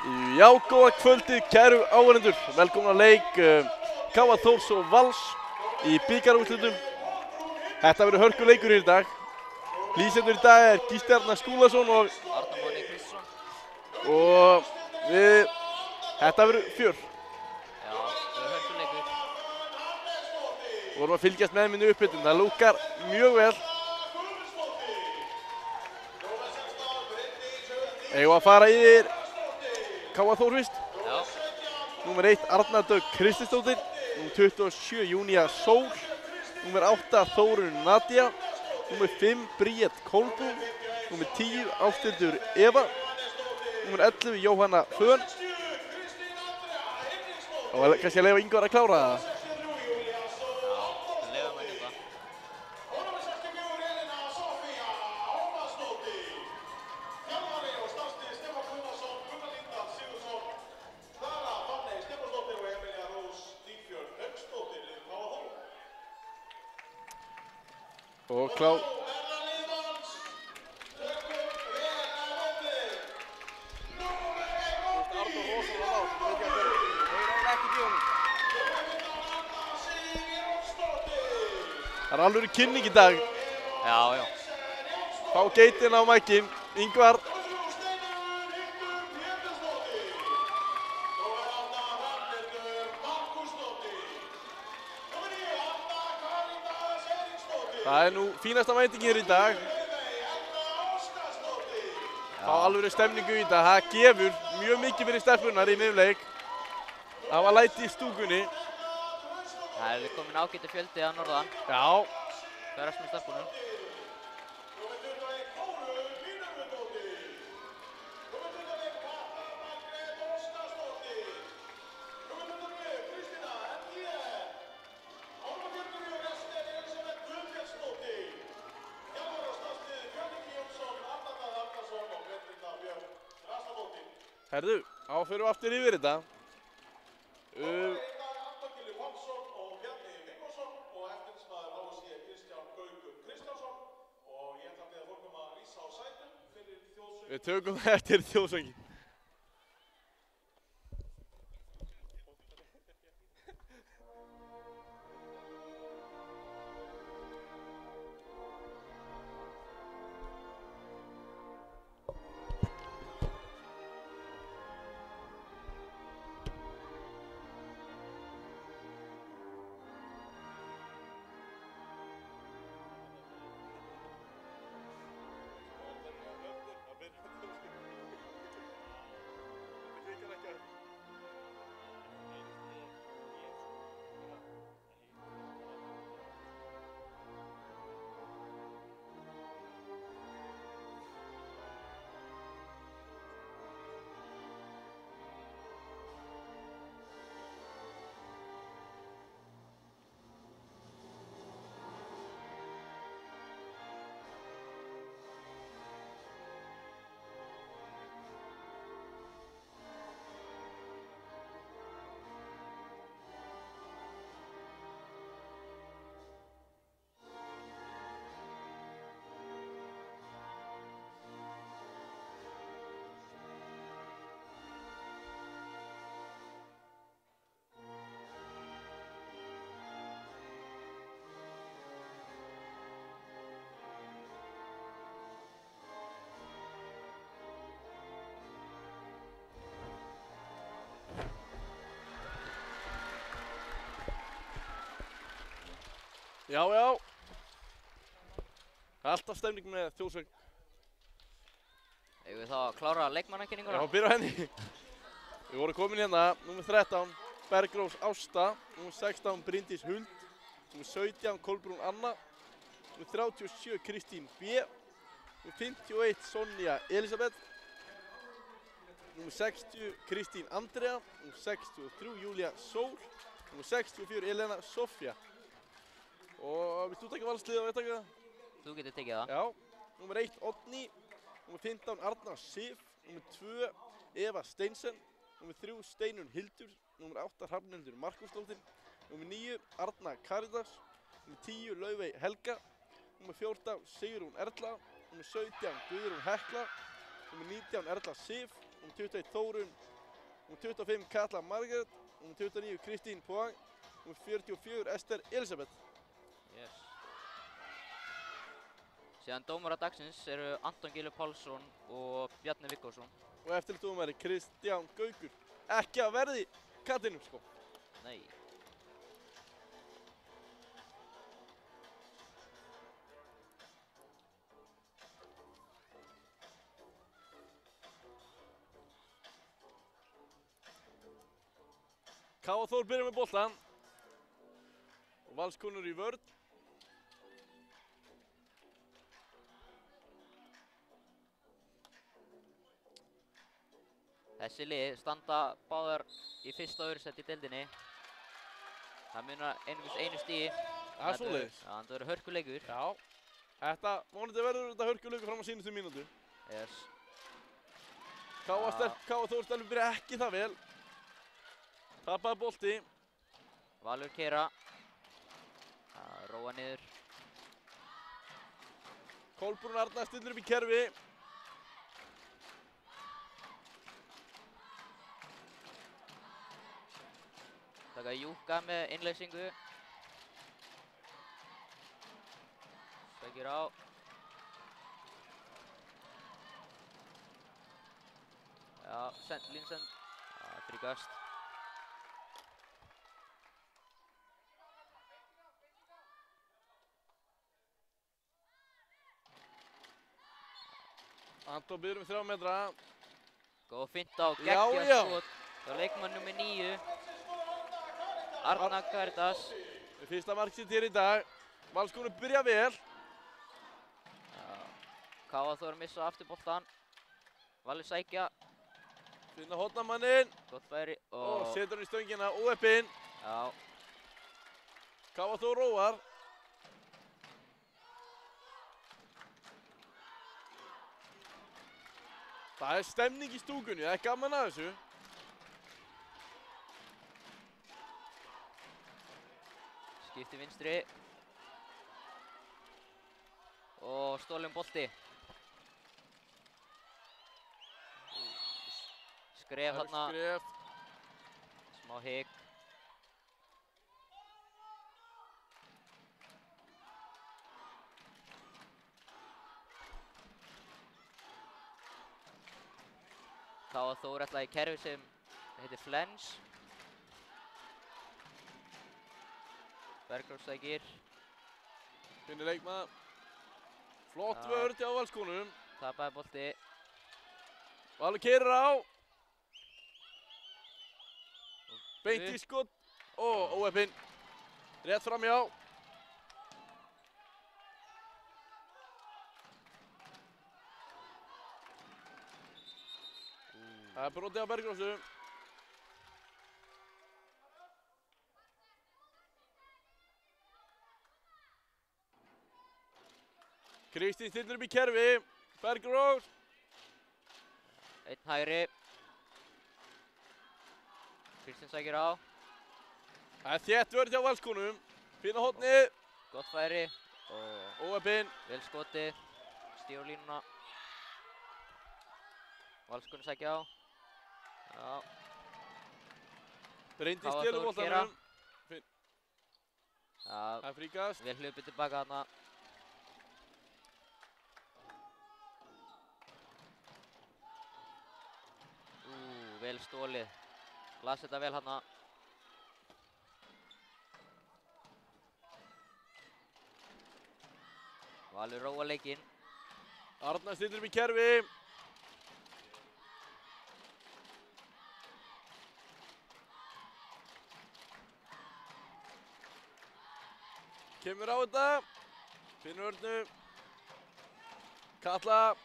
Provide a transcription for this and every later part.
Já, góða kvöldið, kæru áhorfendur. Velkomin að leik KA Þórs og Vals í bikarúrslitum. Þetta verður hörkuleikur hér í dag. Lýsendur í dag er Gísli Arnar Skúlason og Arnar Máni Kristjánsson. Og þetta verður fjör. Já, það verður hörkuleikur. Við vorum að fylgjast með minni upphitun. Það lúkkar mjög vel. Eigum að fara yfir KA Þórs fyrst. Já. Númer 1 Arna Dögg Kristinsdóttir. Númer 27 Júnía Sól. Númer 8 Þórunn Nadia. Númer 5 Bríett Kolbrún. Númer 10 Ásthildur Eva. Númer 11 Jóhanna Hrönn. Og kannski að leyfa Ingvar að klára það. Og klár. Það er alveg kynning í dag. Já, já. Fá geitin á mækin, Ingvar. Það er nú fínasta mæting hér í dag. Fá alveg stemningu í dag. Það gefur mjög mikið fyrir stelpunar í miðleik. Það var læti í stúkunni. Það er komin ágæti fjöldi að norðan. Já. Ferast með stelpunum. Herðu, förum við aftur yfir þetta. Við tökum eftir þjóðsönginn. Já, já. Það er alltaf stemning með þjóðsöng. Eigum við þá að klára leikmannakynninguna? Já, byrja á henni. Við vorum komin hérna, númer 13, Bergrós Ásta, númer 16, Bryndís Huld, númer 17, Kolbrún Anna, númer 37, Kristín B, númer 51, Sonja Elisabeth, númer 60, Kristín Andrea, númer 63, Júlía Sól, númer 64, Elena Sofía. Og vilt þú taka valsliðið og ég taka það? Þú getur tekið það. Já. Númer 1, Oddný. Númer 15, Arna Sif. Númer 2, Eva Steinsen. Númer 3, Steinunn Hildur. Númer 8, Hrafnhildur Markúsdóttir. Númer 9, Arna Karitas. Númer 10, Laufey Helga. Númer 14, Sigrún Erla. Númer 17, Guðrún Hekla. Númer 19, Erla Sif. Númer 21 Þórunn. Númer 25 Katla Margrét. Númer 29 Kristín Poang. Númer 44 Ester Elisabeth. Yes. Síðan dómarar dagsins eru Anton Gylfi Pálsson og Bjarni Viggósson. Og eftirlitsdómari Kristján Gaukur. Ekki að verði kallinum sko. Nei. K.A. Þór byrjar með boltan. Og Valskonur í vörn. Þessi lið standa báðar í fyrsta og öðru seti í deildinni. Það munar einungis einu stigi. Það er svoleiðis. Já, þetta verður hörkuleikur. Já. Þetta vonandi verður þetta hörkuleikur fram á sínustu mínútu. Yes. K.A. Þór stelpur byrja ekki það vel. Tapaði bolti. Valur keyra. Róa niður. Kolbrún Arna stillir upp í kerfi. Taka Júka með innleysingu. Sækir á. Já, línsend. Fríkast. Anton byrjum 3 metra. Góð finta og geggjað Já. skot hjá leikmann nummer 9. Arna Karitas. Fyrsta mark sitt hér í dag. Valskonur byrja vel. K.A. Þór missa aftur boltan. Valur sækja. Finna hornamanninn. Gott færi Og setur hann í stöngina. Óheppinn. Já. K.A. Þór róar. Það er stemning í stúkunni. Það er gaman að þessu. Skipti vinstri. Og stólinn bolti. Skref þarna. Skref. Smá hik. K.A. Þór ætlaði í kerfi sem heitir Flens. Bergróf sækir. Finnir leikmann. Flott vörn hjá Valskonum. Tapaði bolti. Valur keyrir á. Beint í skot. Óheppinn. Rétt framhjá. Það er brotið á Bergrósu. Kristín stillir upp í kerfi. Bergrós. Einn hægri. Kristinn sækir á. Það er þétt vörn hjá Valskonum. Finna hornið. Gott færi. Óheppinn. Vel skotið. Stígur línuna. Valskonur sækja á. Já. Bryndís K.A. stelur Þór keyra. boltanum. Já. Það er fríkast. Vel hlupið tilbaka þarna. Vel stólið. Las þetta vel þarna. Valur róa leikinn. Arna stillir upp í kerfi. Kemur á þetta. Finnur vörnu. Katla.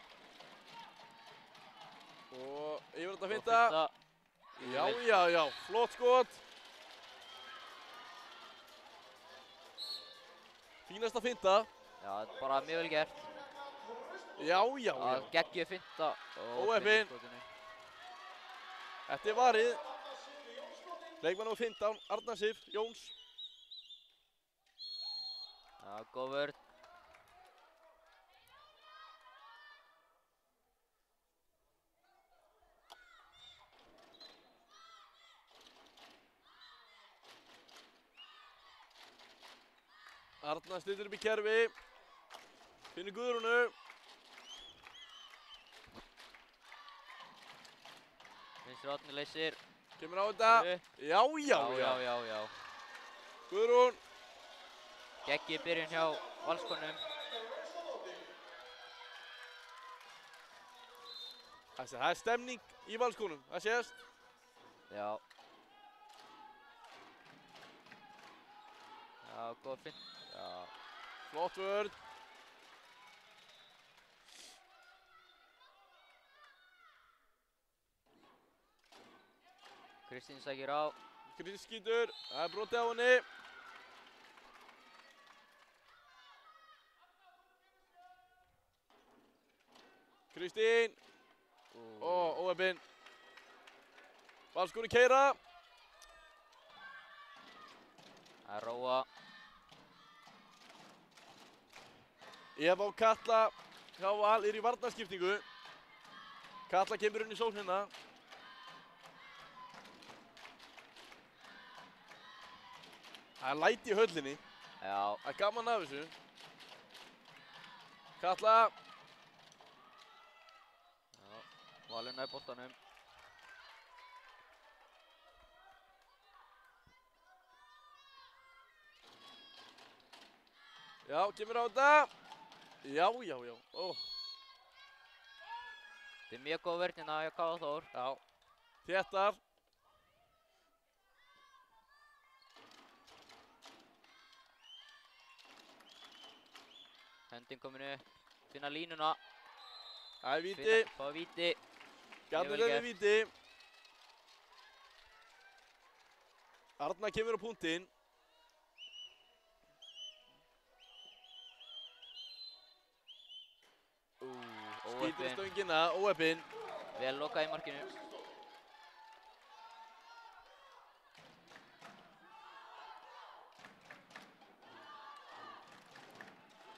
Og yfir þetta finta. Já. Flott skot. Fínasta finta. Já, bara mjög vel gert. Já. Geggjuð finta. Óheppinn. Þetta er varið. Leikmann á 15, Arna Sif Jóns. Já, góð vörn. Arna stillir upp í kerfi. Finnur Guðrúnu. Vinstri horni leysir. Kemur á þetta. Já. Já. Guðrún. Geggjum byrjun hjá Valskonum. Það er stemning í Valskonum, það sést. Já. Já, góð finn. Já. Flott vörn. Kristín sækir á. Kristín skýtur, það er brotið á henni. Kristín. Óheppin. Valskonur keyra. Það er Róa. Eva og Katla hjá Val í varnarskiptingu. Katla kemur inn í sóknina. Það er læti í höllinni. Já. Það er gaman af þessu. Katla. Já. Valur nær boltanum. Já, kemur á þetta. Já. Þetta er mjög góð vörn hérna hjá Káa Þór. Já. Þéttar. Hending komin upp. Finna línuna. Það er víti. Fá víti. Gjarnir er víti. Arna kemur á punktinn. Skýtur stöngina, óheppin. Vel lokað í markinu.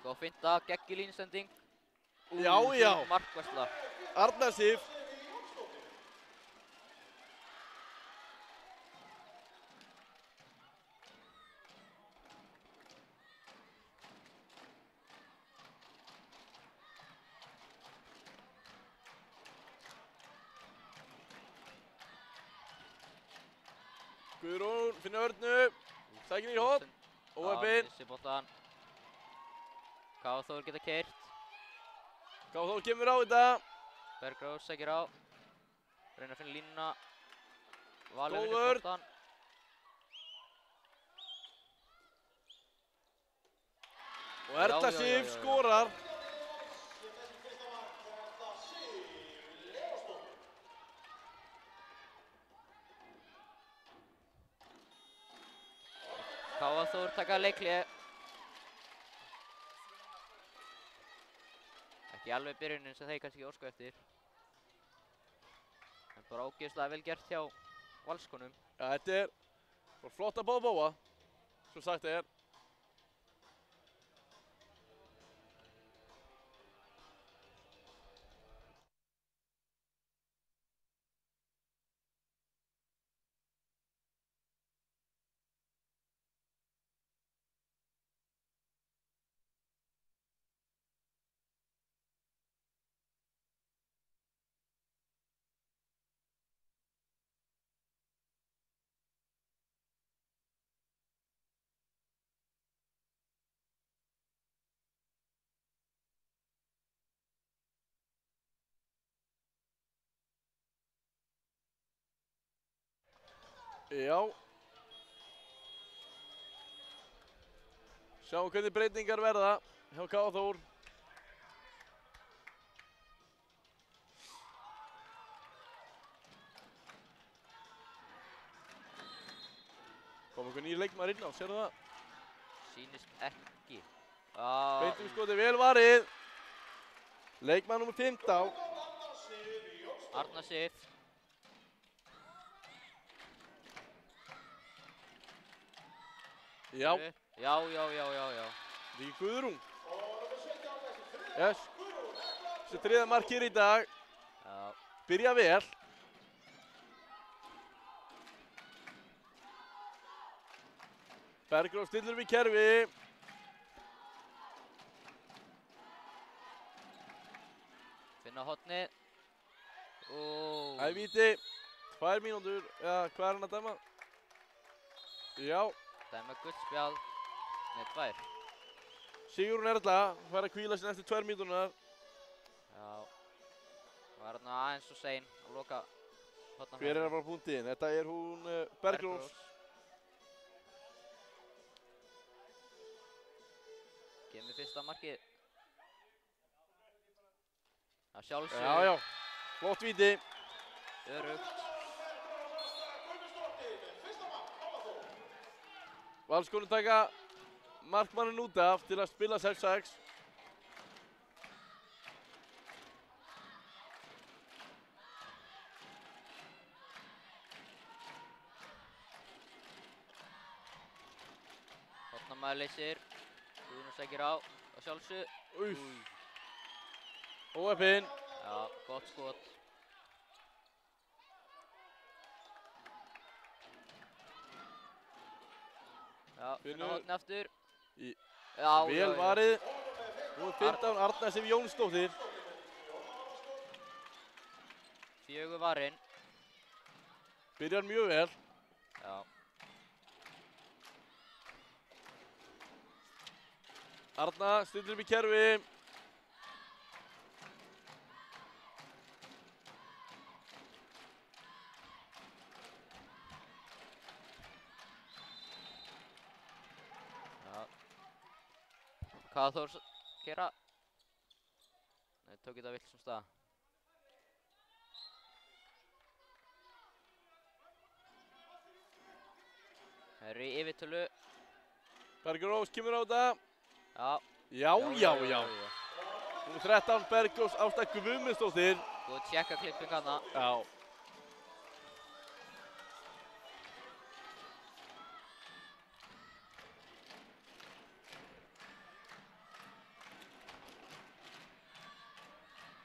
Góð finta, geggjur línustending. Já. Markværsla. Arna Sif. Guðrún finnur Örnu. Sækir í hótt. Óheppin. Missi boltan. Káa Þór geta keyrt. Káa Þór kemur á þetta. Bergrós sækir á. Reyna að finna línuna. Valur Góð vinnur vörn. boltan. Og Erla Sif skorar. Káa Þór taka leikhlé. Ekki alveg byrjunin sem þeir kannski ósku eftir. En bara ógeðslega vel gert hjá Valskonum. Ja, þetta er flott að bóa, sem sagt er. Já. Sjáum hvernig breytingar verða hjá Káa Þór. Kom einhver nýr leikmaður inn á, sérðu það? Sýnist ekki. Beintum skoti vel varið. Leikmaður nr. 15. Arna Sif. Já. Já. Rík Guðrún. Yes. Þessi þriða mark hér í dag. Já. Byrja vel. Bergrós stillur við kerfi. inn á hornið. Það er víti. 2 mínútur. Já, hvað er hann að dæma? Já. Dæma gult spjald. Nei, 2. Sigrún Erla fær að hvíla sig eftir 2 mínúturnar. Já. Var hérna aðeins og sein að loka hornafæri. Hver er að fara á punktinn? Þetta er hún Bergrós. Kemur fyrsta markið. Að sjálfsögðu. Já, já. Flott víti. Örugt. Valskonur taka markmanninn út af til að spila 6-6. Hornamaður leysir. Guðnur sækir á sjálfsögðu. Úff. Óheppinn. Já, gott skot. Já, finna hornið aftur. Já, vel varið. Nú er 15 Arna Sif Jónsdóttir. 4 varinn. Byrjar mjög vel. Já. Arna stillir upp í kerfi. Hvað Þórs gera? Nei, tók þetta vill sem stað. Það eru í yfirtölu. Bergrós kemur á þetta. Já. Já. Nú 13 Bergrós Ásta Guðmundsdóttir. Góð tjekka klipping hana. Já.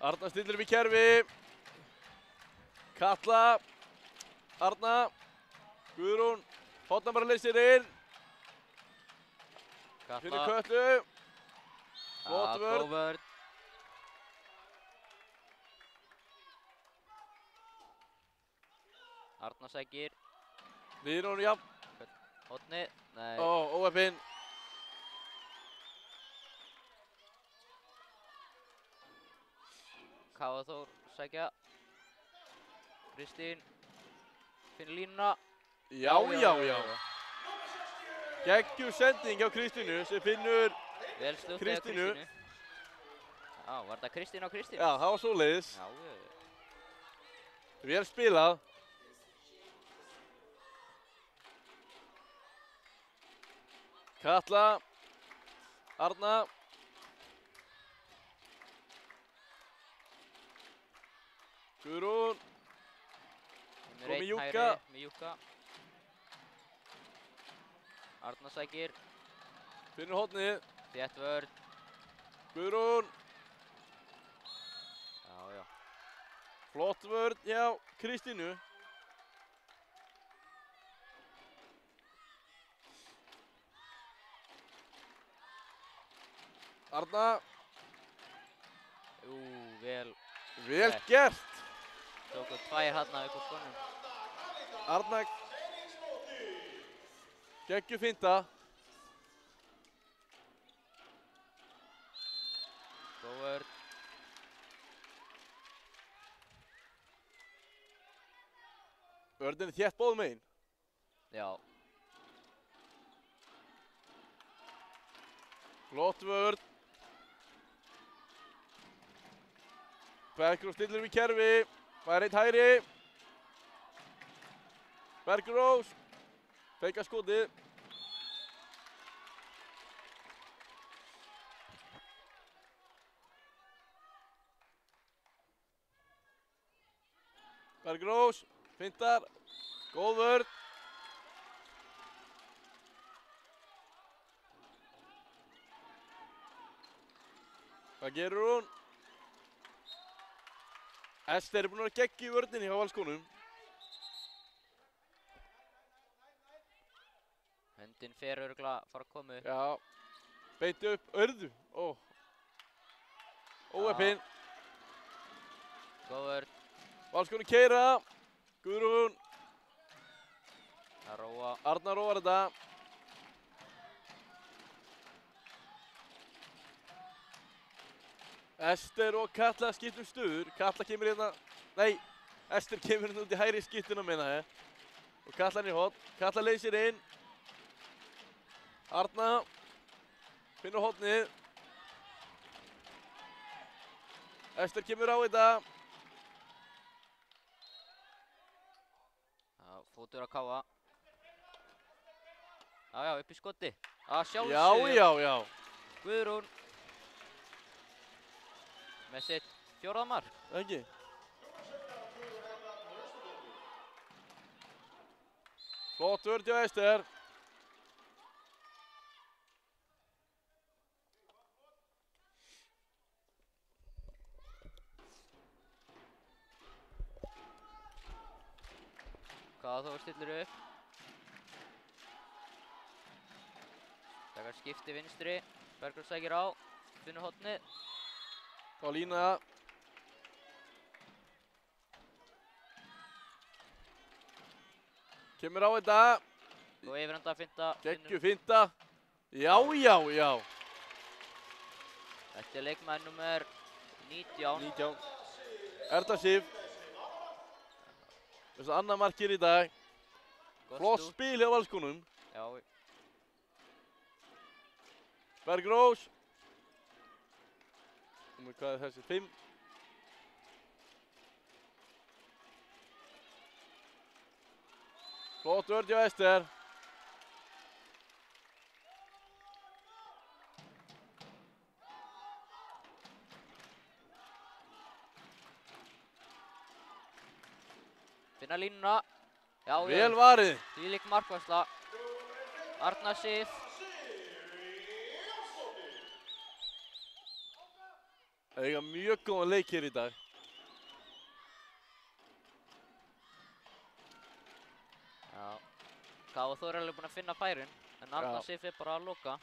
Arna stillir upp í kerfi. Katla. Arna. Guðrún. Hornamaður leysir inn. Finnur Kötlu. Flott vörn. Góð vörn. Arna sækir. Niður hún, já. Hornið. Nei. Óheppinn. Káa Þór sækja. Kristín. Finnur línuna. Já. Geggjur sending hjá Kristínu sem finnur vel slútt Kristínu. Já, var þetta Kristín á Kristínu? Já, það var svoleiðis. Já. Vel spilað. Katla. Arna. Guðrún. Komið Júkka. Með Júkka. Arna sækir. Finnur hornið. Þétt vörn. Guðrún. Já. Flott vörn hjá Kristínu. Arna. Vel gert. Tóku 2 hérna upp á skonum. Arna. Geggju finta. Góð vörn. Vörnin er þétt báðum megin. Já. Flott vörn. Bergrós stillir upp í kerfi. Fær eitt hægri. Bergrós. Feika skotið. Bergrós. Fintar. Góð vörn. Hvað gerur hún? Ester er búin að vera geggi í vörninni hjá Valskonum. Höndin fer örugglega að fara að koma upp. Já. Beiti upp Örðu. Óheppinn. Góð vörn. Valskonur keyra. Guðrún. Að róa. Arnar róar þetta. Ester og Katla skiptum stöður. Katla kemur hérna, nei, Ester kemur hérna út í hægri skiptuna meina ég. Og Katla í horn. Katla leysir inn. Arna finnur hornið. Ester kemur á þetta. Fótur að káfa. Já, upp í skoti. Að sjálfsögðu. Já. Guðrún. Með sitt 4. mark. Ekki. Flott vörn hjá Ester. Hvaða þá stillir upp. Takar skipti vinstri. Bergur sækir á. Finnur hornið. Pálína. Kemur á þetta. Og yfirhanda finta. Geggju finta. Já. Þetta er leikmaður nummer 19. 19. Erla Sif. Þess að annað markir í dag. Flott spil hjá Valskonum. Já. Bergrós. Hvað er þessi? 5. Flott vörn hjá Ester. Finna línuna. Já. Vel varið. Þvílík markvarsla. Arna Sif. Það eiga mjög góðan leik hér í dag. Já. Káa Þór er alveg búinn að finna færin. En Arna Sif er bara að loka.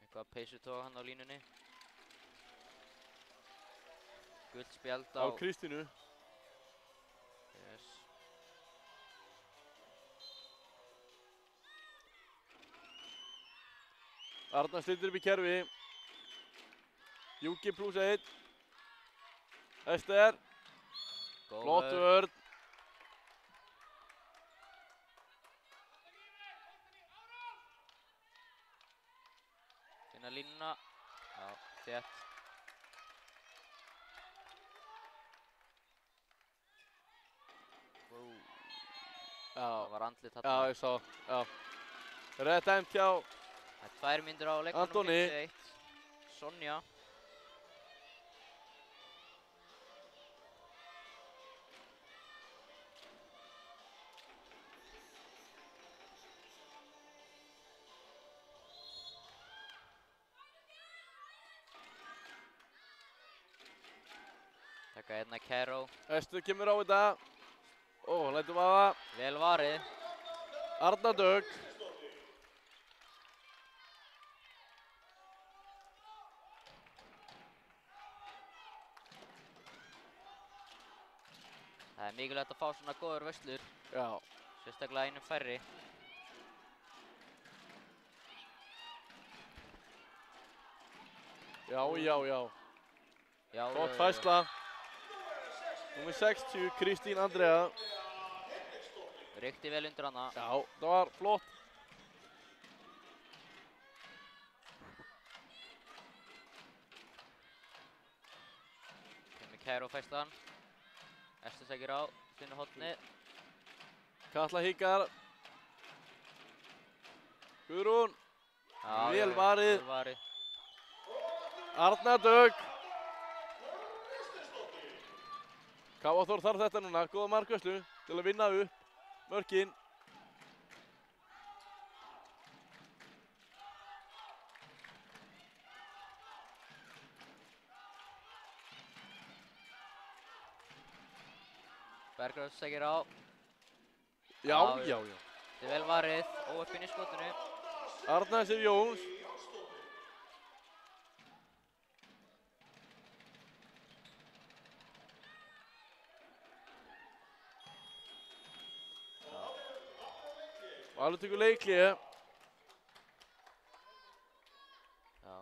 Eitthvað peysutoga hann á línunni. Gult spjald á Kristínu. Yes. Arnar stillir upp í kerfi. Júki +1. Ester. Flott vörn. Finna línuna. Já, þétt. Það var andlit þarna. Já, ég sá. Já. Rétt dæmt hjá Það er 2 mínútur á leikmanum Antoni. 51. Sonja. Taka hérna Kæró. Ester kemur á þetta. Lætum vaða. Vel varið. Arna Dögg. Það er mikilvægt að fá svona góður vörslur. Já. Sérstaklega einum færri. Já. Flott færsla. Númer 60, Kristín Andrea. Rykti vel undir hana. Já, það var flott. Kemur Kæró færslan. Ester sækir á, finnur hornið. Katla híkar. Guðrún. Vel varið. Vel varið. Arna Dögg. Káa Þór þarf þetta núna, góða markvörslu til að vinna upp mörkin. Bergrós segir á. Já, Já, já, já. Þetta er vel varið, óöppin í skotinu. Arna Sif Jóns. Valur tekur leikhlé. Já.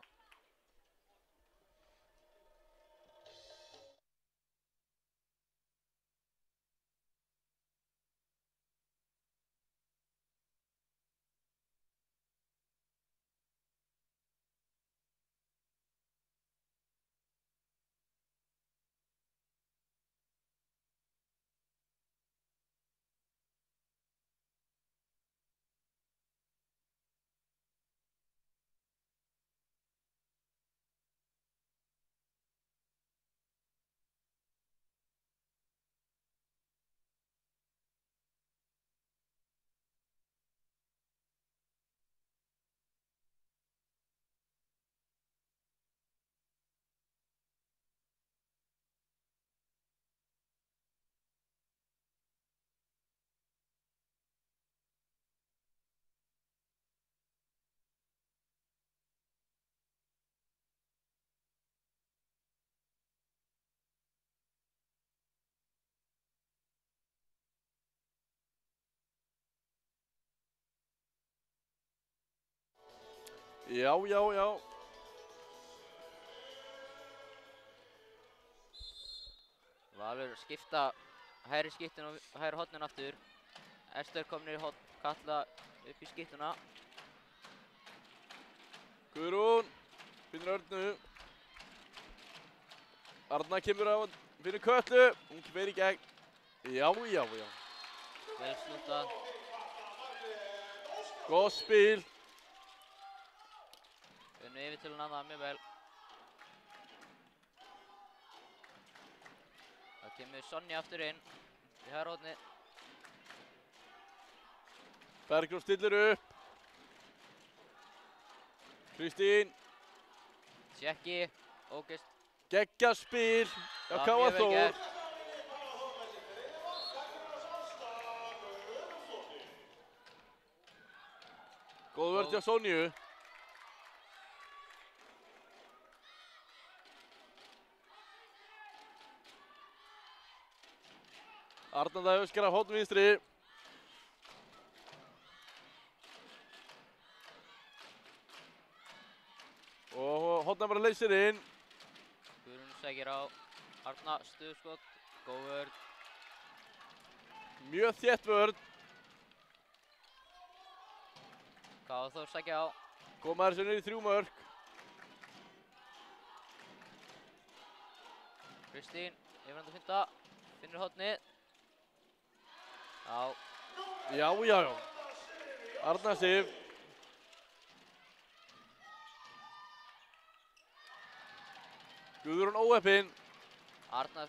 Já, já, já. Valur skipta hægri skiptun og hægri hornin aftur. Ester komnir í horn, Katla upp í skiptuna. Guðrún finnur Örnu. Arna kemur á, finnur Kötlu. Hún kemur í gegn. Já, já, já. Vel slútað. Góð spil. Unnu yfir til hann annað mjög vel. Það kemur Sonja aftur inn í hægri horni. Bergrós stillir upp. Kristín. Tjekki, ógeist. Geggjað spil. Já, Það var Káa mjög vel Þór. gert. Góð vörð hjá Sonju. Arna Dæ öskar af horn vinstri. Og horna bara leysir inn. Guðrún segir á. Arna, stuðskot, góð vörn. Mjög þétt vörð. Káa Þór segja á. Koma þessu niður í 3 mörk. Kristín, yfirhanda finta, finnur hornið. Já, Já, já, já. Arna Sif. Guðrún óheppin. Arna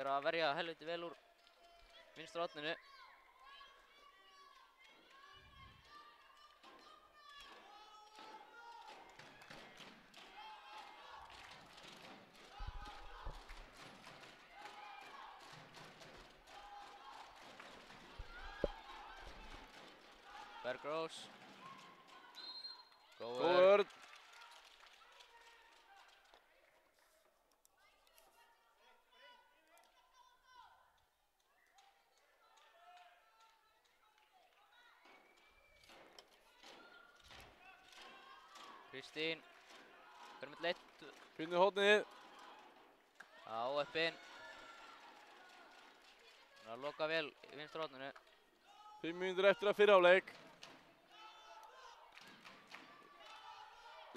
er að verja helviti vel úr vinstra horninu. Bergrós. Góð Góð vörn. vörð. Kristín. Fyrir með leitt. Finnur hornið. Já, óheppin. Hún er að loka vel í vinstra horninu. 5 mínútur eftir að fyrri hálfleik.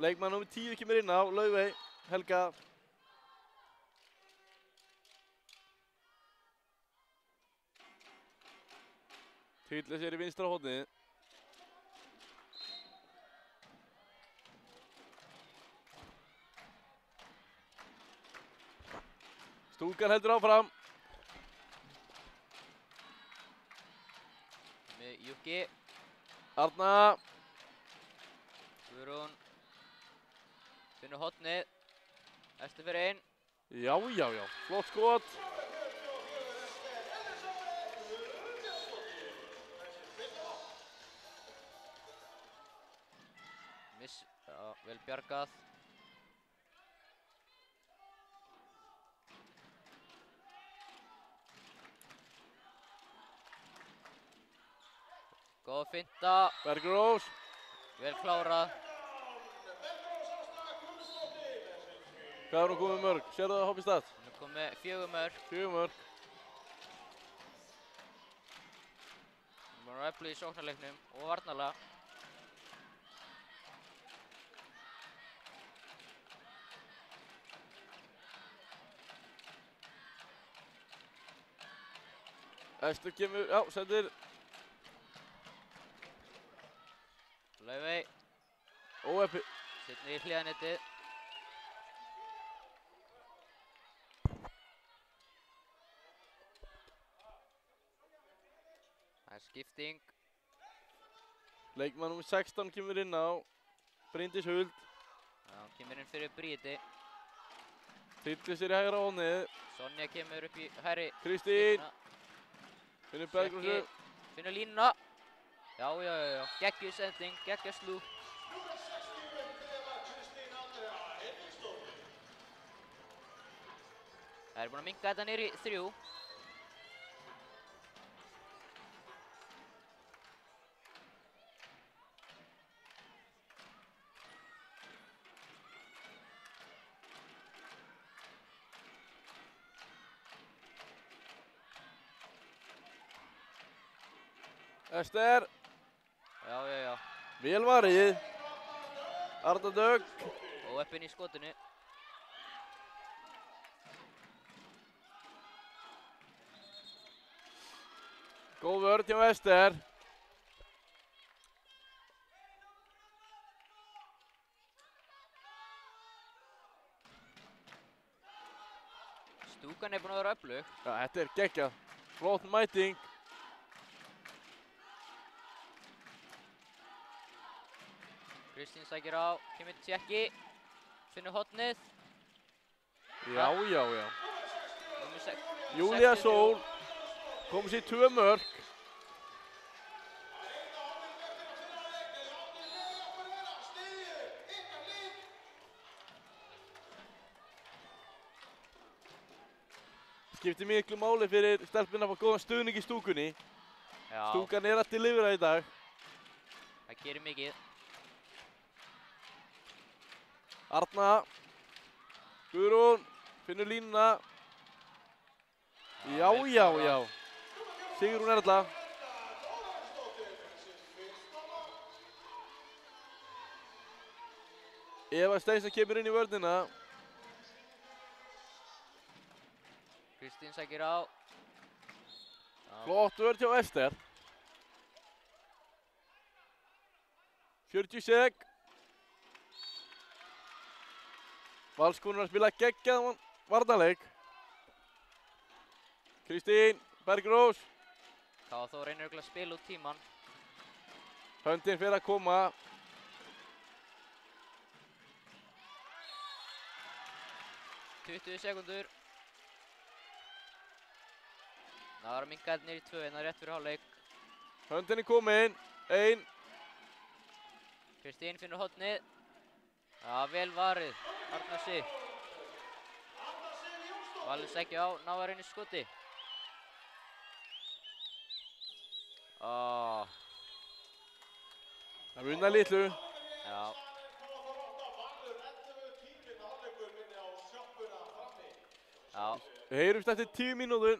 Leikmann númer 10 kemur inn á, Laufey, Helga. Tyllir sér í vinstra hornið. Stúkan heldur áfram. Með Júki. Arna. Guðrún. Finnur hornið. Ester fyrir inn. Já, já, já. Flott skot. Vel bjargað. Góð finta. Bergrós. Vel klárað. Hvað er hún komið mörg? Sérðu það hopp í stað? Hún er komið 4 mörk. 4 mörg. Hún var öflug í sóknarleiknum og varnarlega. Ester kemur, já, sendir. Laufey. Óeppi. Setnir í hliðanettið. Það er skipting. Leikmann nr. 16 kemur inn á. Bryndís Huld. Já, hún kemur inn fyrir Bríti. Tyllir sér í hægra hóðnið. Sonja kemur upp í hægri Kristín. skiptuna. Finnur Bergrósu. Finnur línuna. Já. Geggjuð sending, geggjuð slúg. Það er búin að minnka þetta niður í 3. Ester. Já. Vel varið. Arna Dögg. Óheppin í skotinu. Góð vörn hjá Ester. Stúkan er búin að vera öflug. Já, þetta er geggjað. Flott mæting. Kristín sækir á, kemur tjekki. Finnur hornið. Já. Númer 6. Júlía Sól. Kom sér 2 mörg. Skiptir miklu máli fyrir stelpuna að fá góðan stuðning í stúkunni. Já, Stúkan er að delivera í dag. það gerir mikið. Arna. Guðrún. Finnur línuna. Já. Sigrún Erla. Eva Steinsson kemur inn í vörnina. Kristín sækir á. Flott vörn hjá Ester. 40 sek. Valskonur að spila geggjaðan varnarleik. Kristín Bergrós. K.A.Þór reynir örugglega að spila út tímann. Höndin fyrir að koma. Sekúndur. Það var að minnka þetta niður í 2 en það er rétt fyrir hálfleik. Höndin er komin. 1. Kristín finnur hornið. Já, vel varið. Arna Sif. Valur sækja á, náðar inn í skoti. Það munar litlu. Já. Við heyrumst eftir 10 mínútur.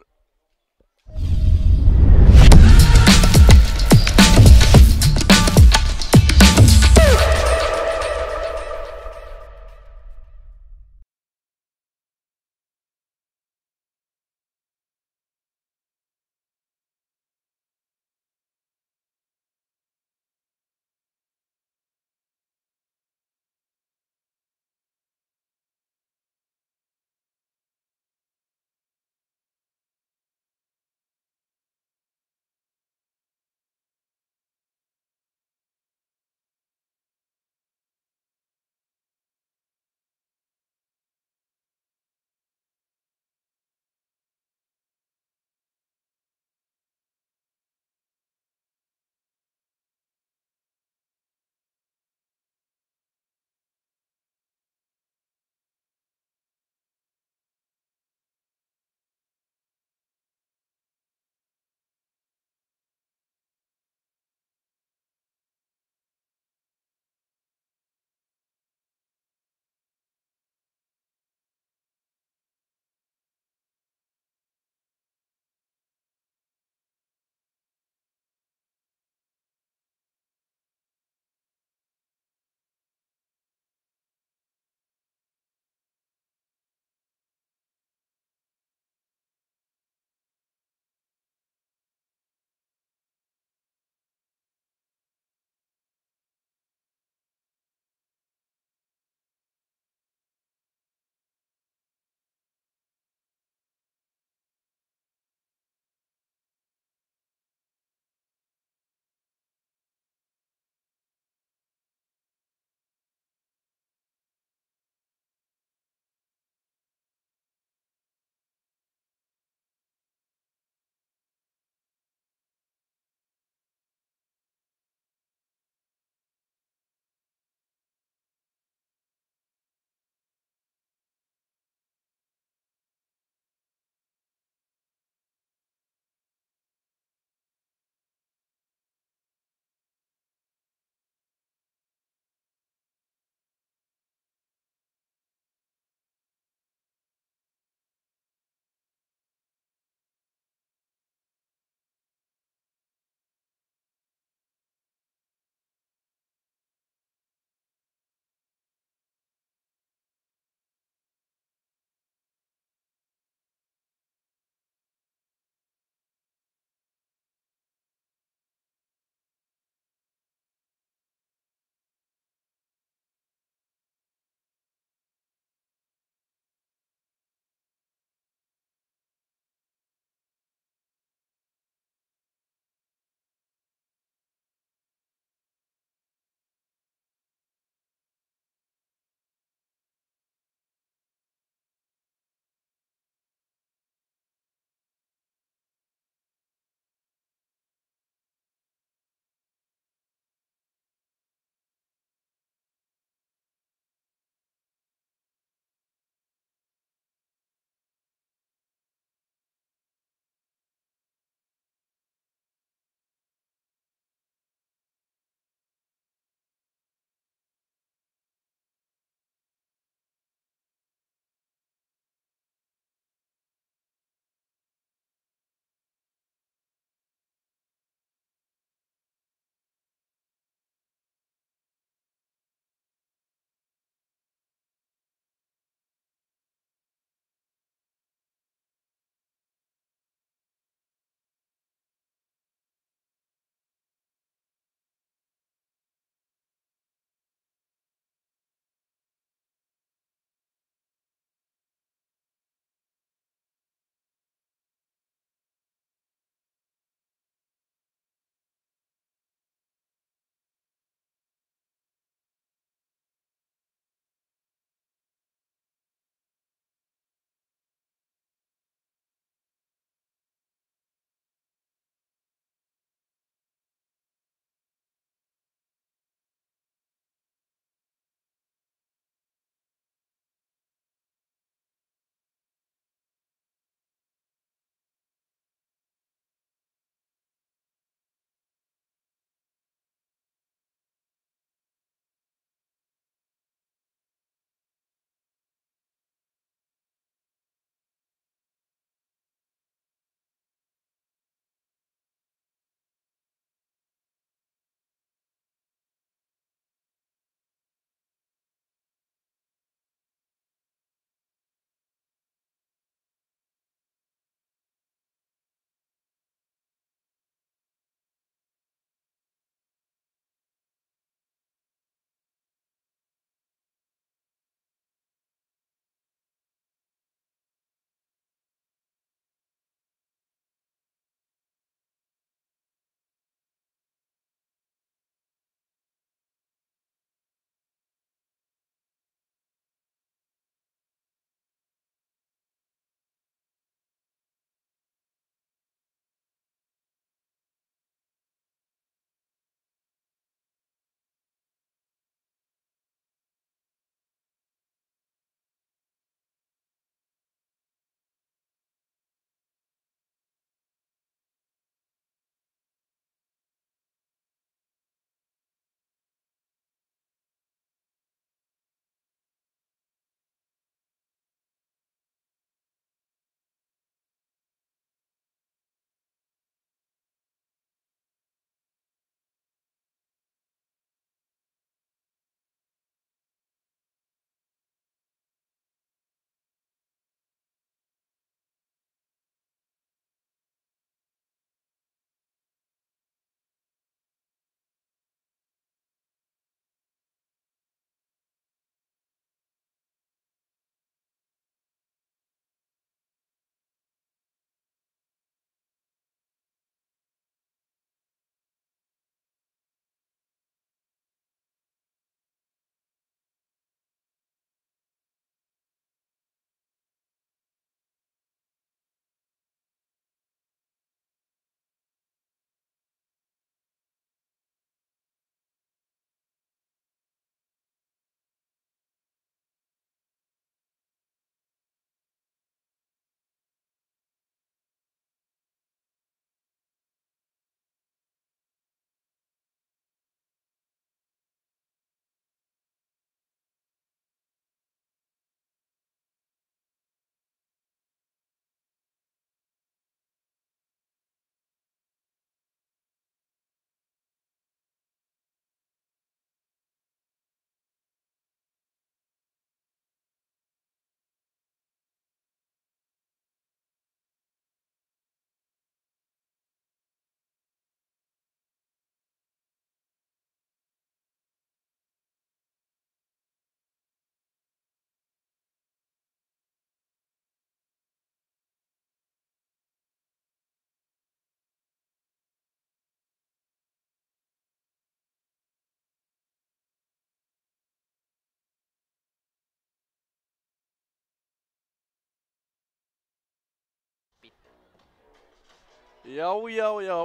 Já, já, já.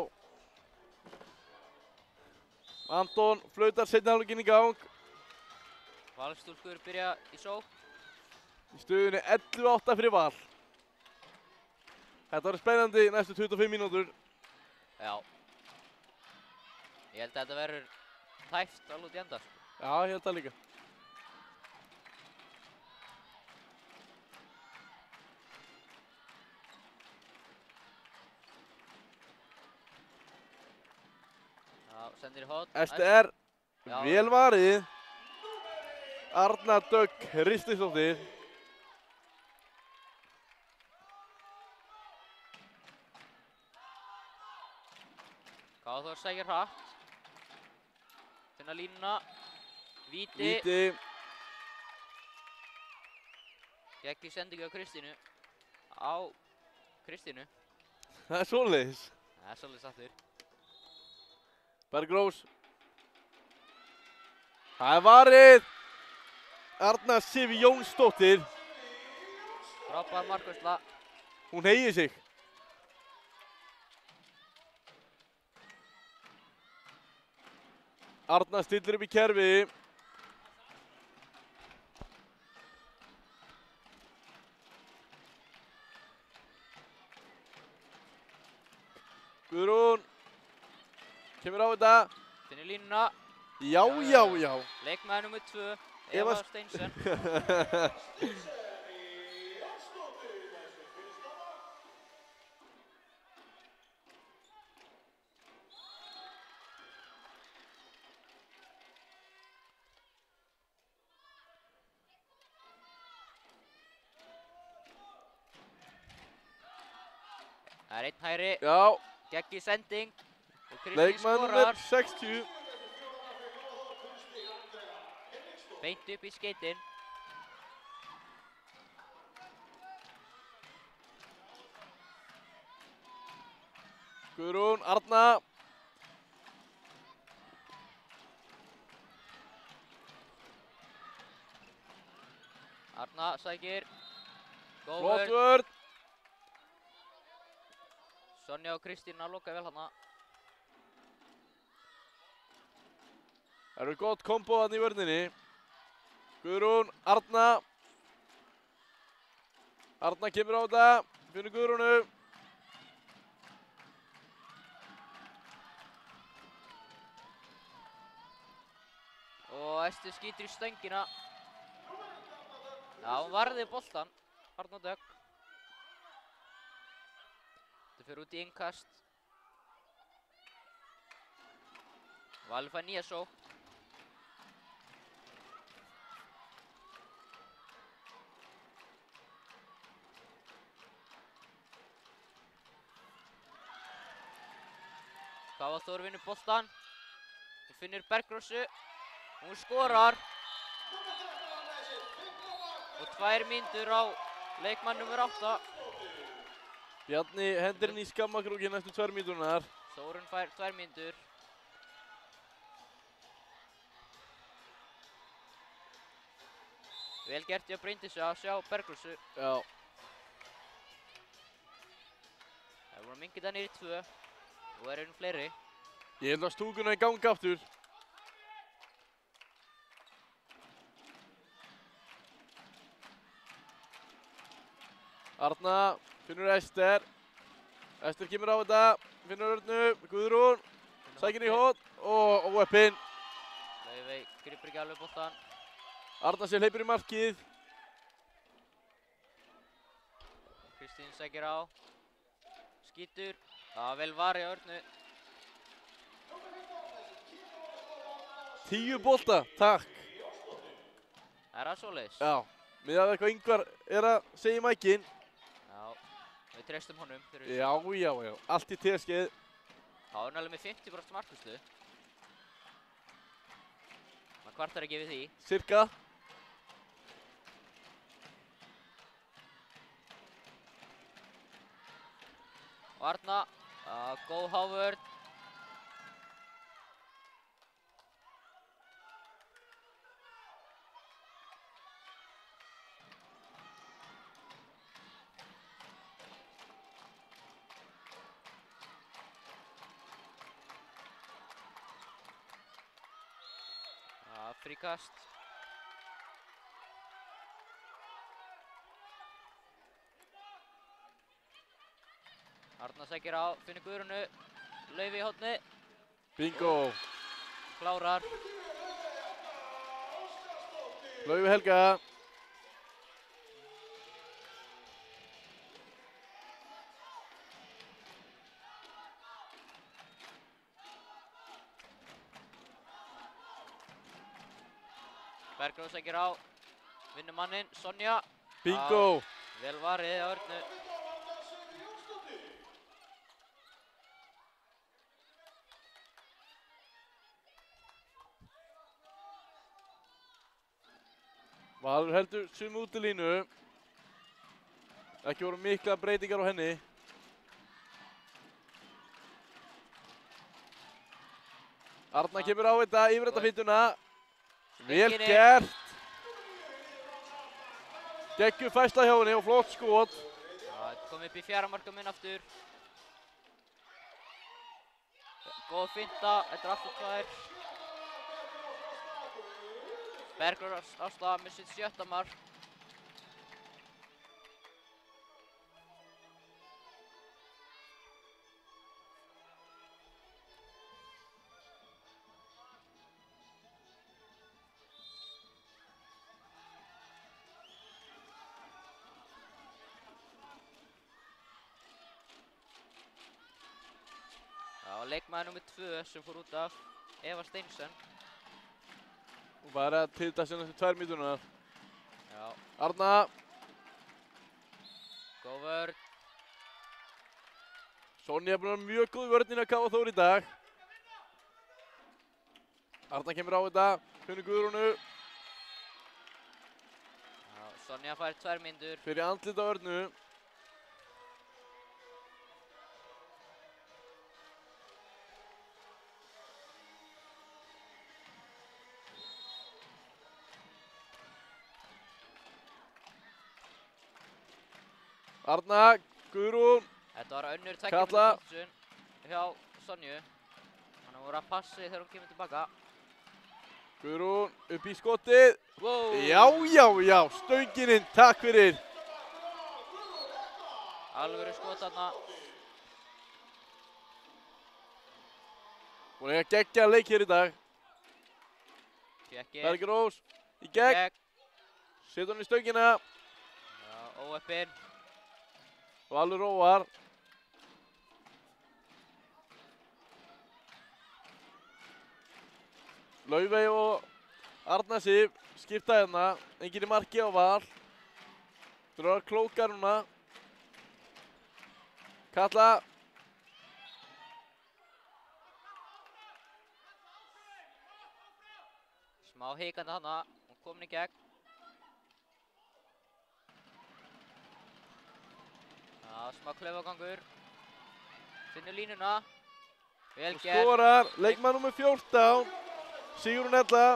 Anton flautar seinni hálfleikinn í gang. Valstúlkur byrja í sókn. Í stöðunni 11-8 fyrir Val. Þetta verður spennandi næstu 25 mínútur. Já. Ég held að þetta verður tæft alveg út í enda, sko. Já, ég held það líka. Já, sendir í hot. Ester, Já. vel varið. Arna Dögg Ristisdóttir. Káþór sækir hratt. Finna línuna. Víti. Víti. Gekk í sendingu á Kristínu. Á Kristínu. Það er svoleiðis. Það er svolítið sattur. Bergrós. Það er varið. Arna Sif Jónsdóttir. Frábær markvarsla. Hún heyir sig. Arna stillir upp í kerfi. Guðrún. Kemur á þetta. Finnir línuna. Já, já, já. Leikmaður nr. 2. Eva Eva Steinsen. Það er einn hægri. Já. Geggi sending. Og Kristín Leikmaður skorar. nr. 60. Beint upp í skeytin. Guðrún, Arna. Arna sækir. Góð Flott vörn. vörn. Sonja og Kristín að loka vel hana. Það eru gott kombo þarna í vörninni. Guðrún, Arna. Arna kemur á þetta. Finnur Guðrúnu. Og Ester skýtur í stöngina. Já, hún varði boltan. Arna Dögg. Þetta fyrir út í innkast. Valur fær nýja sókn. Káþór vinnur boltan. Hún finnur Bergrósu. Hún skorar. Og 2 mínútur á leikmann nr. 8. Bjarni hendir inn í skammakrókinn eftir 2 mínúturnar. Þórunn fær 2 mínútur. Vel gert hjá Bryndísi að sjá Bergrósu. Já. Það er búin að minnka þetta niður í 2. Og er einu fleiri. Ég held að stúkuna í gang aftur. Arna, finnur Ester. Ester kemur á þetta. Finnur Örnu, Guðrún. Sækir í hot og weapin. Laufey gripur ekki alveg boltan. Arna sér hleypur í markið. Kristín sækir á. Skýtur. Það var vel varið á Örnu. 10 bolta, takk. Er það svoleiðis? Já, miðað við hvað Ingvar er að segja í mækinn. Já, við treystum honum. Já, já, já, allt í teskeið. Já, hann er alveg með 50% markvislu. Maður kvartar ekki við því. Cirka. Og Arna, góð hávörn. fríkast. Arna sækir á, finnur Guðrúnu, Laufi í horni, Bingo. klárar. Laufi Helga. Bergrós sækir á, vinnur manninn, Sonja. Bingo. Vel varið á Örnu. Valur heldur sömu útilínu. Ekki voru mikla breytingar á henni. Arna kemur á þetta, yfir þetta fytuna. Vel Stöngin inn. gert. Geggjuð færsla hjá henni og flott skot. Kom upp í fjara markaminn aftur. Góð finta, þetta er aftur tvær. Bergrós Ásta með sitt 7. mark. Leikmaður nr. 2 sem fór út af, Eva Steinsen. Og bara til þess að næstu 2 mínúturnar. Já, Arna. góð vörn. Sonja er búin að vera mjög góð í vörninni að KA Þór í dag. Arna kemur á þetta, finnur Guðrúnu. Já, Sonja fær 2 mínútur. Fyrir andlit á Örnu. Arna, Guðrún. Þetta var önnur Katla. 2 mínútur hjá Sonju. Hann voru að passi þegar hún kemur tilbaka. Guðrún upp í skotið. Wow. Já, stöngin inn, takk fyrir. Alvöru skot þarna. Hún er að gegja leik hér í dag. Kekki. Bergrós í gegn. Setur hann í stöngina. Já, óöppin. Valur róar. Laufey og Arna Sif skipta hérna. Enginn í marki á Val. Þú eru að vera klókar núna. Katla. Smá hikandi hana. Hún komin í gegn. Já, smá klaufagangur. Finnur línuna. Vel Og gert. skorar leikmann nr. 14. Sigrún Ella.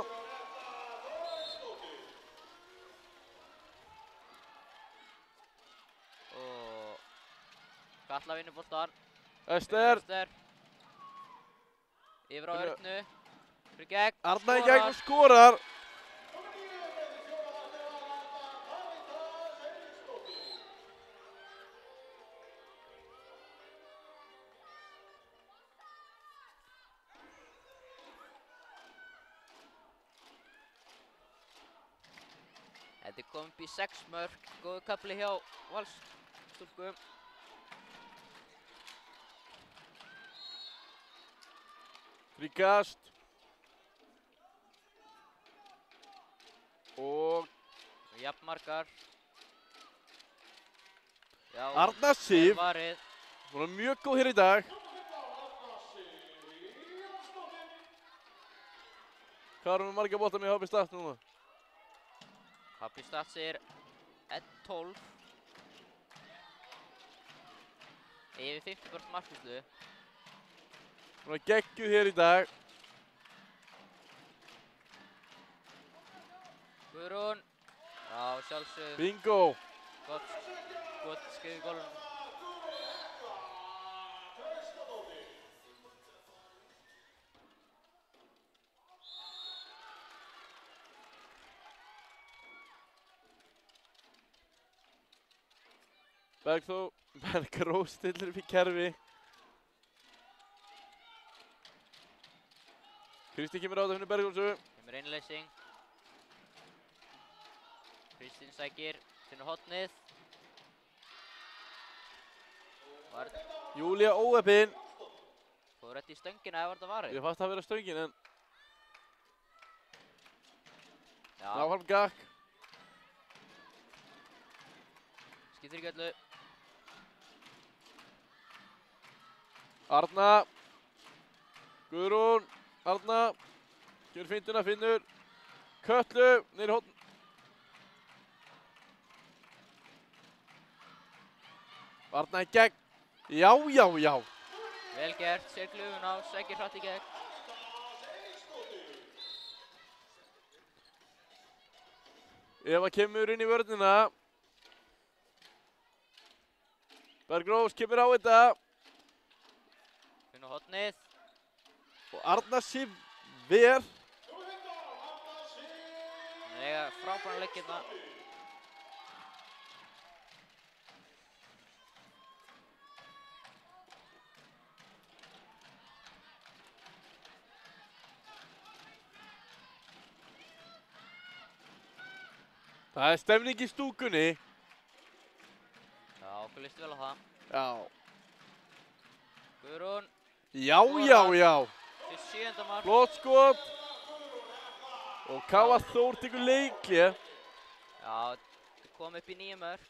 Og Katla vinnur boltan. Ester. Ester. Yfir á Örnu. Fyrir gegn. Arna í gegn og skorar. Þetta er komið upp í 6 mörk. Góður kafli hjá Valsstúlkum. Fríkast. Og Jafnmarkar. Já, Arna Sif. vel varið. Hún er mjög góð hér í dag. Hvað erum við marga bolta með HB Stats núna? HB Stats er 1-12. Yfir 50% markvíslu. Hún er geggjuð hér í dag. Guðrún. Já, sjálfsögð. Bingo. Gott skeið í gólfinu. Bergrós stillir upp í kerfi. Kristín kemur á þetta fyrir Bergrósu. Kemur innleysing. Kristín sækir, finnur hotnið. Júlía óheppin. Fór rétt í stöngina eða var þetta varið? Ég fannst það vera stöngin en Já, áfram gakk. skiptir ekki öllu. Arna. Guðrún. Arna. Kemur fintuna, finnur. Kötlu. Niður í hotn. Arna í gegn. Já, já, já. Vel gert, sér glufun á, sækir hratt í gegn. Eva kemur inn í vörnina. Bergrós kemur á þetta. Finnur hotnið. Og Arna Sif ver. Hún eiga frábæran leik hérna. Það er stemning í stúkunni. Já, okkur líst vel á það. Já. Guðrún, Já, já, já. til 7. mark. Flott skot. Og Káa Þór tekur leikli. Já, kom upp í 9 mörk.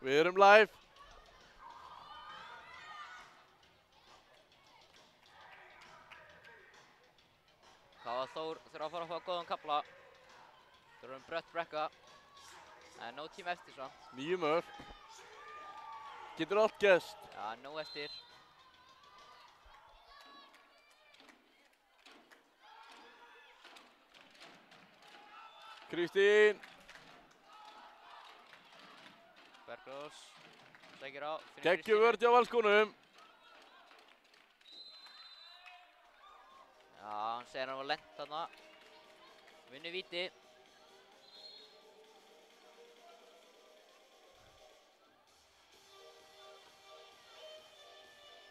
Við erum live. Káa Þór þurfa að fara að fá góðan kafla. Þurfa brött brekka. En nóg tíma eftir samt. 9 mörk. Getur allt gerst. Já, nóg eftir. Kristín. Bergrós sækir á. Geggjum vörð hjá Valskonum. Já, hann segir hann var lent þarna. Vinnur víti.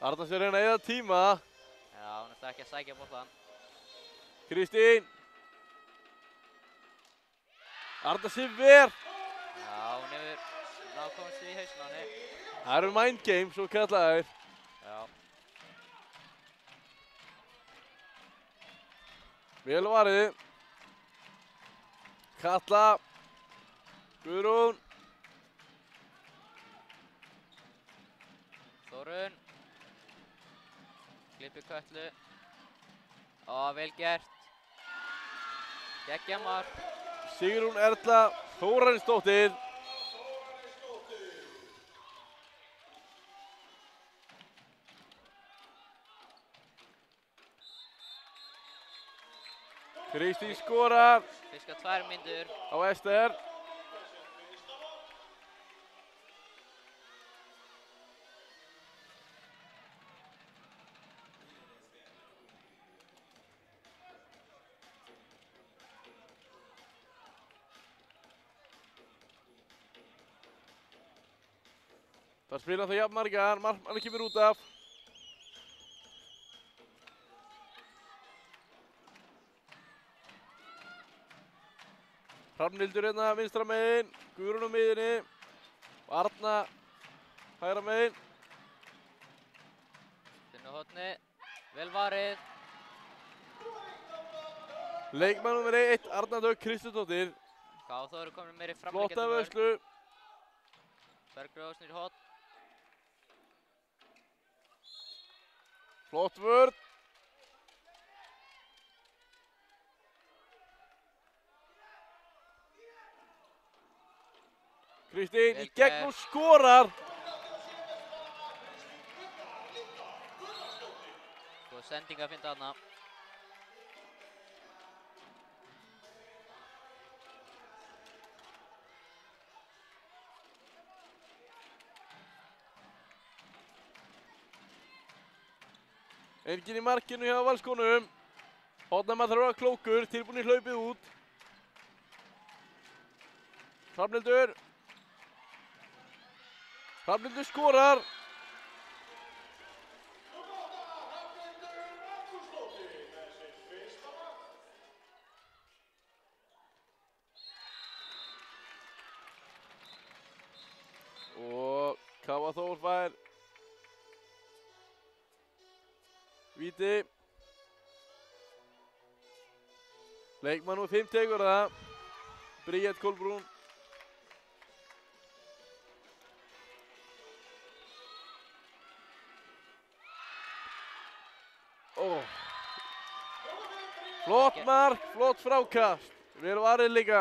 Arna sér reyna að eyða tíma. Já, hún ætlar ekki að sækja boltan. Kristín. Arna sér ver. Já, hún hefur komist í hausinn á henni. Það eru mind games, svo kallaðir. Já. Vel varið. Katla. Guðrún. Þórunn. Klippi Kötlu. Ó, vel gert. Geggja mark. Sigrún Erla Þórarinsdóttir. Kristín skorar Fiska 2 mínútur. á Ester. Það spila það jafn margar, markmann kemur út af. Hrafnhildur hérna vinstra megin, Guðrún á miðinni og Arna hægra megin. hotni. Vel varið. Leikmann nummer 1, Arna Dögg Kristjánsdóttir. K.Þ. eru komin meiri Flotta framleikjandi vörn. vörslu. Bergrós nýr hotn. Flott vörn. Kristín í gegn og skorar. Góð sending að finna þarna. Enginn í markinu hjá Valskonum. Hotnamaður þarf að vera klókur, tilbúin í hlaupið út. Hrafnhildur. Hrafnhildur skorar. Og K.Þ. fær víti. Leikmann númer 5 tekur það. Bríett Kolbrún. Flott mark, flott frákast. Vel varið líka.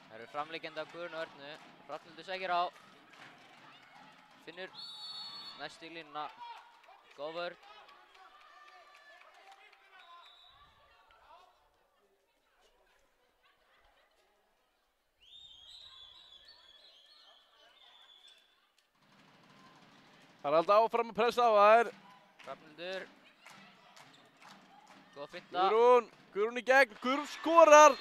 Það eru framleikjandi af Guðrúnu Örnu. Hrafnhildur sækir á. Finnur næstu í línuna. Góð vörn. Það er alltaf áfram að pressa á þær. Hrafnhildur. Góð finta. Guðrún í gegn. Guðrún skorar.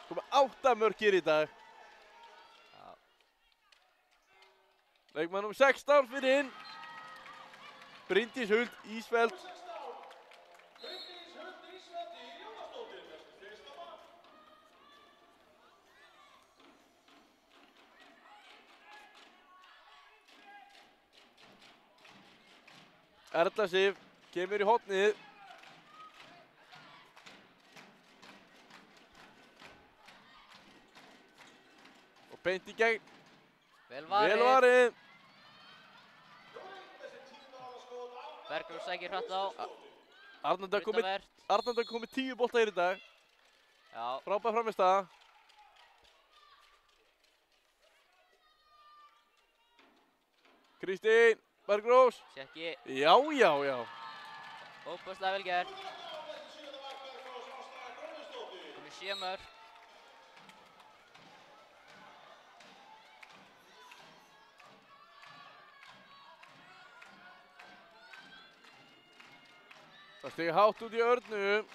Komið 8 mörk hér í dag. Já. Leikmann númer 16 fyrir inn. Bryndís Huld Ísfeld. Erla Sif kemur í hotnið. Og beint í gegn. Vel varið. Vel varið. Bergrós sækir hratt á. Arnaldur Brutavert. komið 10 bolta hér í dag. Já. Frábær frammistaða. Kristín Bergrós. Sjekki. Já. Óbúslega vel gert. Komið 7 mörk. Það stigur hátt út í Örnu.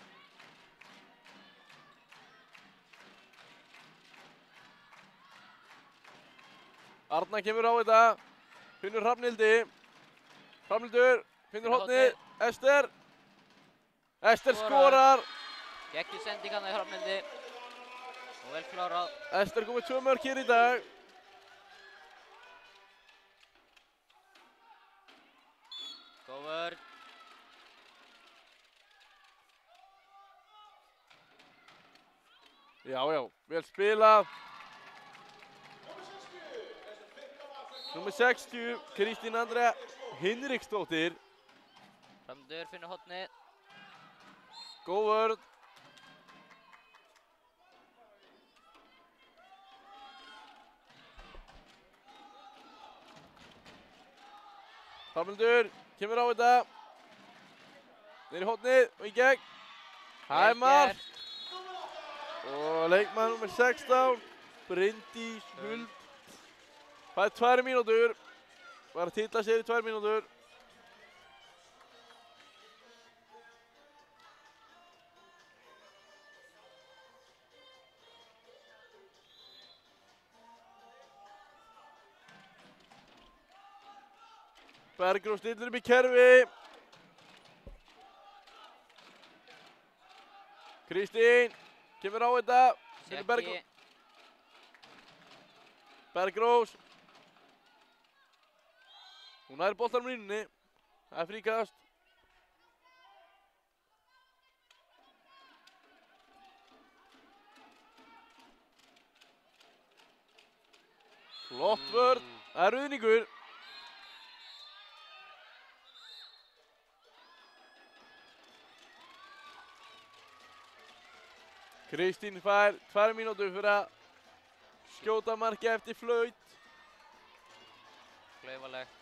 Arna kemur á þetta. Finnur Hrafnhildi. Hrafnhildur. Finnur hotnið. Ester. Ester skorar. Geggjuð sending þarna í Hrafnhildi. Og vel klárað. Ester komið 2 mörk hér í dag. Góð vörn. Já, vel spilað. Númer 60, Kristín Andrea Hinriksdóttir. Hrafnhildur finnur hotnið. Góð vörn. Hrafnhildur kemur á þetta. Niður í hotnið og í gegn. Það er mark. Og leikmann númer 16, Bryndís Huld. Það er 2 mínútur. Var að titla sér í 2 mínútur. Bergrós stillir upp í kerfi. Kristín kemur á þetta. Sjekki. Bergrós. Hún nær boltanum í línunni. Það er fríkast. Flott vörn. Það er ruðningur. Kristín fær 2 mínútur fyrir að skjóta marki eftir flaut. Klaufalegt.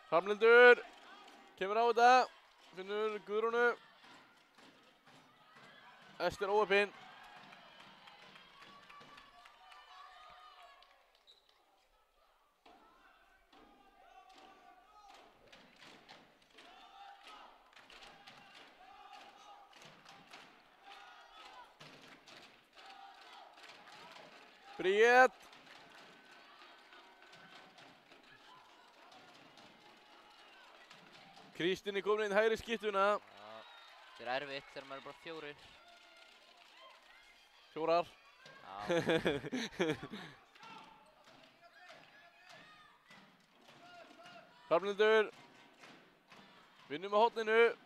Hrafnhildur kemur á þetta, finnur Guðrúnu. Ester óöpinn. Bríett. Kristín er komin inn hægri skyttuna. Já, þetta er erfitt þegar maður er bara 4. 4. Já. Hrafnhildur. Vinnum á hotninu.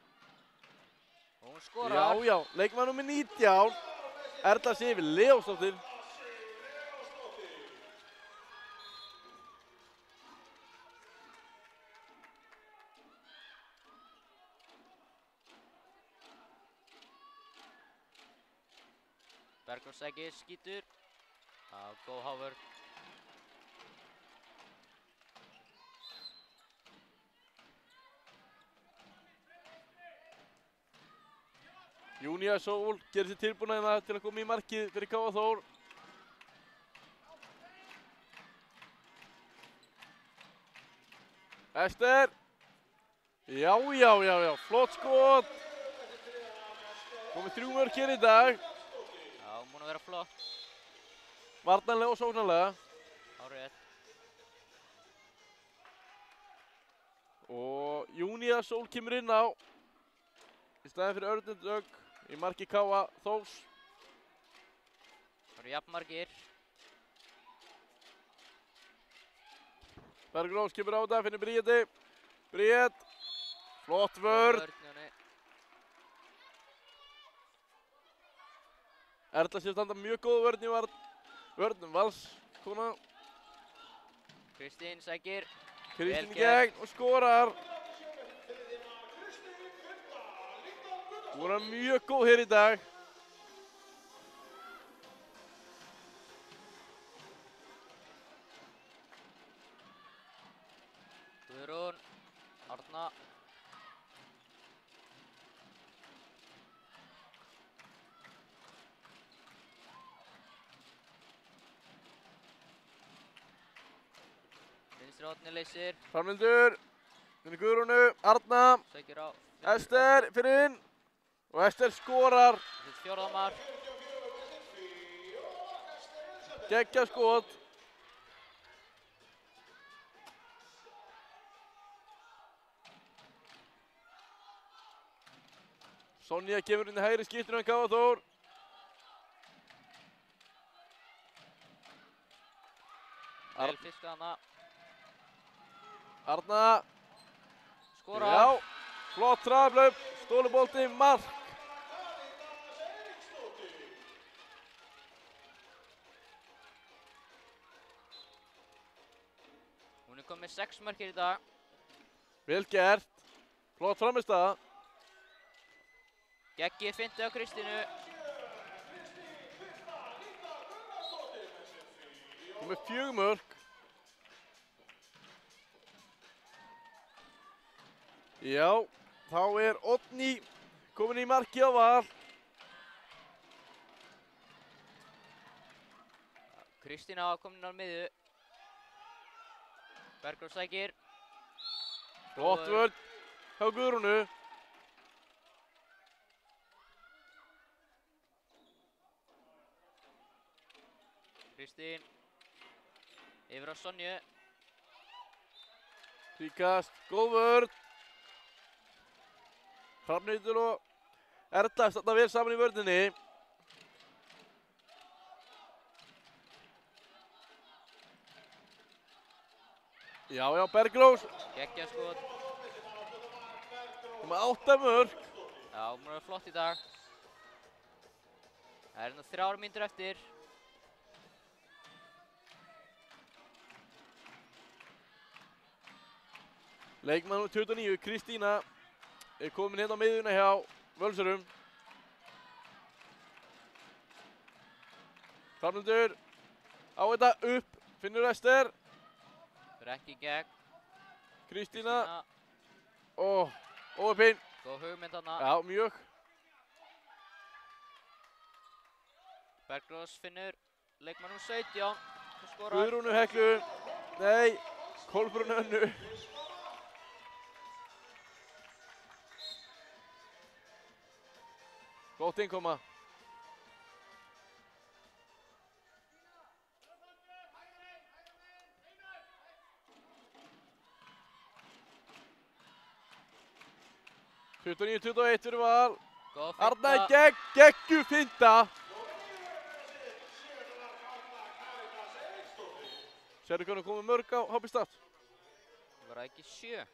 Og hún skorar. Já, leikmaður númer 19. Erla Sif Leósdóttir. Bergrós Sækir skýtur. Já, góð hávörn. Júnía Sól gerir sér tilbúna hérna til að koma í markið fyrir K.A. Þór. Ester. Já, flott skot. Komið 3 mörk hér í dag. Já, múin að vera flott. Varnarlega og sóknarlega. Hárrétt. Og Júnía Sól kemur inn á. Í staðinn fyrir Örnund Dögg í marki K.A. Þórs. Það eru jafnmargir. Bergrós kemur á þetta, finnir Bríetti. Bríett. Flott vörn. Erla sér standa mjög góð vörn í vörnum Vals, kona. Kristín Sækir. Kristín í gegn og skorar. Hún er mjög góð hér í dag. Guðrún. Arna. Vinstri horni leysir. Hrafnhildur. Finnir Guðrúnu. Arna. Sækir á. Ester fyrir inn. Og Ester skorar. Þetta er 4. mark. Geggjað skot. Sonja kemur inn í hægri skiptinu en K.A. Þór. Vel fiskað hana. Arna. Skorar. Já, flott traflöp. Stólubolti, mark. Hún er komið 6 mörk hér í dag. Vel gert. Flott frammistaða. Geggið fyndi á Kristínu. Komið 4 mörk. Já, þá er Oddný komin í markið á Val. Kristína var komin á miðju. Bergrós Sækir. Flott vörn hjá Guðrúnu. Kristín. Yfir á Sonju. Fríkast, góð vörn. Hrafnhildur og Erla standa vel saman í vörninni. Já, Bergrós. Geggjað skot. Með 8 mörk. Já, hún er flott í dag. Það er nú 3 mínútur eftir. Leikmann númer 29, Kristína, er komin hérna á miðjuna hjá Völsurum. Hrafnhildur á þetta upp, finnur Ester. Brekki gegn. Kristína. Óöpinn. Góð hugmynd þarna. Já, mjög. Bergrós finnur leikmann númer 17 sem skorar. Guðrúnu Heklu. Nei, Kolbrúnu Önnu. Gott innkoma. Tuttugu 21 fyrir Val. Góð Arna finta. geggju finta. Sérðu hvernig komið mörg á HB Start? Var það ekki 7?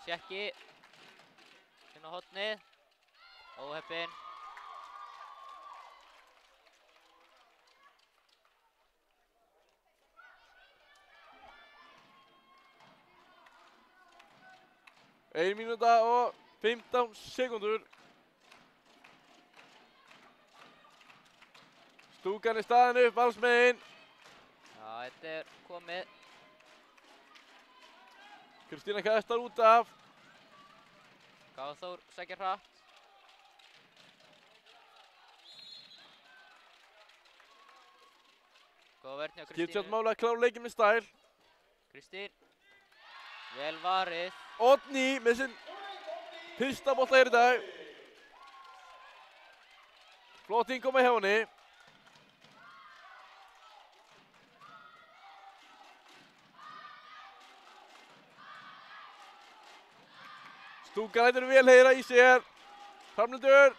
Sjekki. Inn á hornið. Óheppinn. Ein mínúta og 15 sekúndur. Stúkan er staðin upp, Valsmegin. Já, þetta er komið. Kristína kastar út af. Gáða Þór sækir hratt. Góða vörn hjá Skiptjátt Kristínu. máli að klára leikinn með stæl. Kristín. Vel varið. Oddný með sinn fyrsta bolta hér í dag. Flott innkoma hjá henni. Stúkan lætur vel heyra í sér. Hrafnhildur.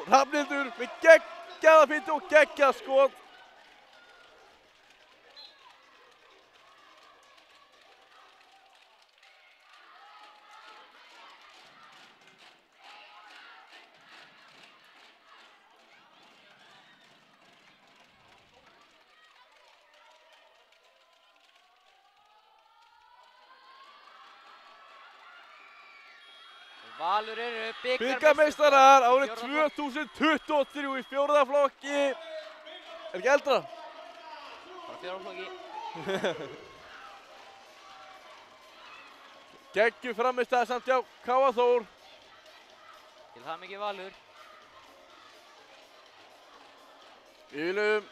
Hrafnhildur með geggjaða fintu og geggjað skot. Valur eru Bikarmeistarar árið 2023 í 4. flokki. Er ekki eldra? Bara 4. flokki. Geggju framistæða samt hjá K.A. Þór. Til hamingju Valur. Við viljum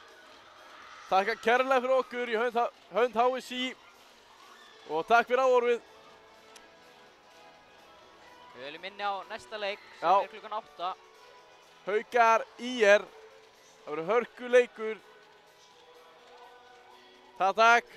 þakka kærlega fyrir okkur í hönd HSÍ og takk fyrir áhorfið. Við viljum minni á næsta leik sem Já. er klukkan 8. Haukar IR. Það verður hörkuleikur. Takk.